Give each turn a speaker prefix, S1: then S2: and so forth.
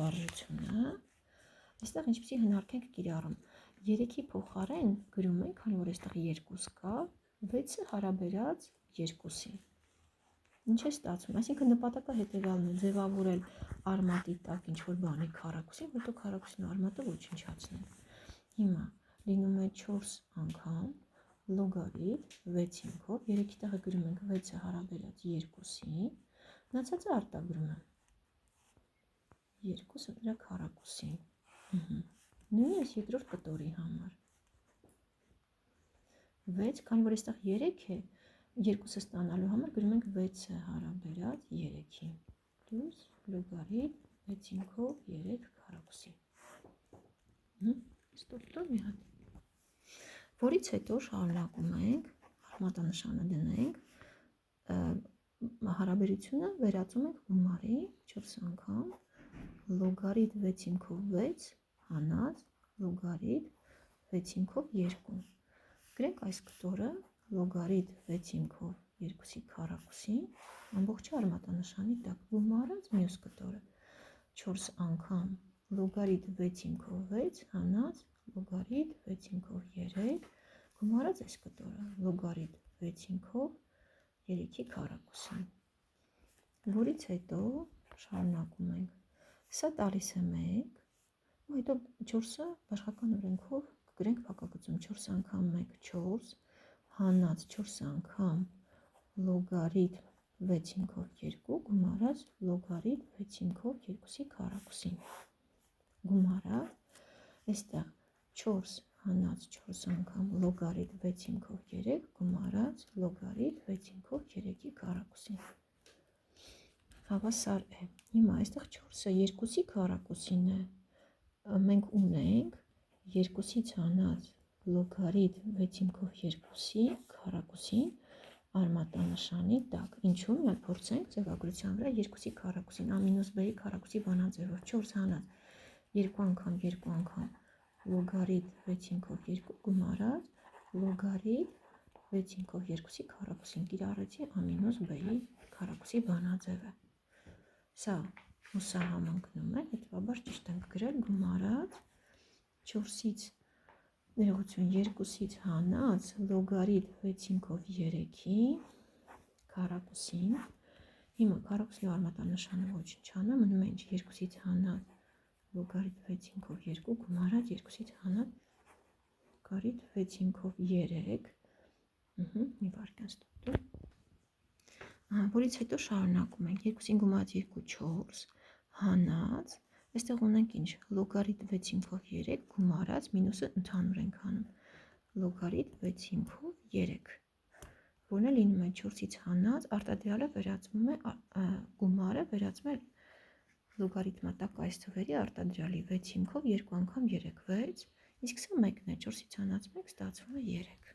S1: վարժությունը, այստեղ ինչպեսի հնարք ենք կիրառում։ 3-ի փոխարեն գրում ենք, քանի որ այստեղ 2 կա, 6-ը հարաբերած 2-ի։ Ինչ է ստացվում, այսինքն նպատակը հետևյալն է, ձևավորել արմատի տակ ինչ-որ բանի քառակուսին, որտեղ քառակուսին ու արմատը ոչնչացնեն։ Հիմա լինում է 4 անգամ լոգարիթմ 6-ով, 3-ի տեղը գրում ենք 6-ը հարաբերած 2-ի, մնացածը արտագրում եմ 2-ը դրա քառակուսին։ Նույնը այս երկրորդ կտորի համար 6, քանի որ այստեղ 3 է, 2-ը ստանալու համար գրում ենք 6-ը հարաբերած 3-ի, պլյուս լոգարիթմ 6-ով 3 քառակուսի։ Ստոպ մի հատ։ Որից հետո շարունակում ենք, արմատանշանը դնենք, հարաբերությունը վերածում ենք գումարի 4 անգամ լոգարիթմ 6-ով 6 հանած լոգարիթմ 6-ով 2։ Գրենք այս կտորը լոգարիթմ 6-ով 2-ի քառակուսին, ամբողջը արմատանշանի տակ, գումարած մյուս կտորը 4 անգամ լոգարիթմ 6-ով 6 հանած լոգարիթմ 6-ով 3, գումարած այս կտորը լոգարիթմ 6-ով 3-ի քառակուսին, որից հետո շարունակում ենք, սա տալիս է 1, ու հետո 4-ը բաշխական օրենքով կգրենք փակագծում 4 անգամ 1 4 հանած 4 անգամ լոգարիթմ 6-ով 2 գումարած լոգարիթմ 6-ով 2-ի քառակուսին, գումարած այստեղ 4 հանած 4 անգամ լոգարիթմ 6-ով 3 գումարած լոգարիթմ 6-ով 3-ի քառակուսին։ Հավասար է։ Հիմա այստեղ 4-ը 2-ի քառակուսին է, մենք ունենք 2-ից հանած լոգարիթմ 6-ով 2-ի քառակուսին արմատանշանի տակ։ Ինչու՞մ, միայն փորձենք ձևագրության վրա 2-ի քառակուսին a-b-ի քառակուսի բանաձևով 4 հանած 2 անգամ 2 անգամ լոգարիթմ 6-ով 2 գումարած լոգարիթմ 6-ով 2-ի քառակուսին, կիրառեցի a-b-ի քառակուսի բանաձևը։ Սա ու սա համընկնում են, հետևաբար ճիշտ ենք գրել գումարած 4-ից ներողություն 2-ից հանած լոգարիթմ 6-ով 3-ի քառակուսին, հիմա քառակուսի արմատանշանը ոչնչանում, մնում է ինչ 2-ից հանած լոգարիթմ 6-ով 2 գումարած 2-ից հանած լոգարիթմ 6-ով 3, մի վայրկյան ստուգ, որից հետո շարունակում ենք 2-ին գումարած 2 4 հանած, այստեղ ունենք ինչ լոգարիթմ 6-ով 3 գումարած մինուսը ընդհանուր ենք անում լոգարիթմ 6-ով 3, որն է լինում է 4-ից հանած, արտադրյալը վերածվում է, գումարը վերածվում է լոգարիթմատակ այս թվերի արտադրյալի 6-ով 2 անգամ 3 6, իսկ սա 1-ն է, 4-ից հանած 1 ստացվում է 3։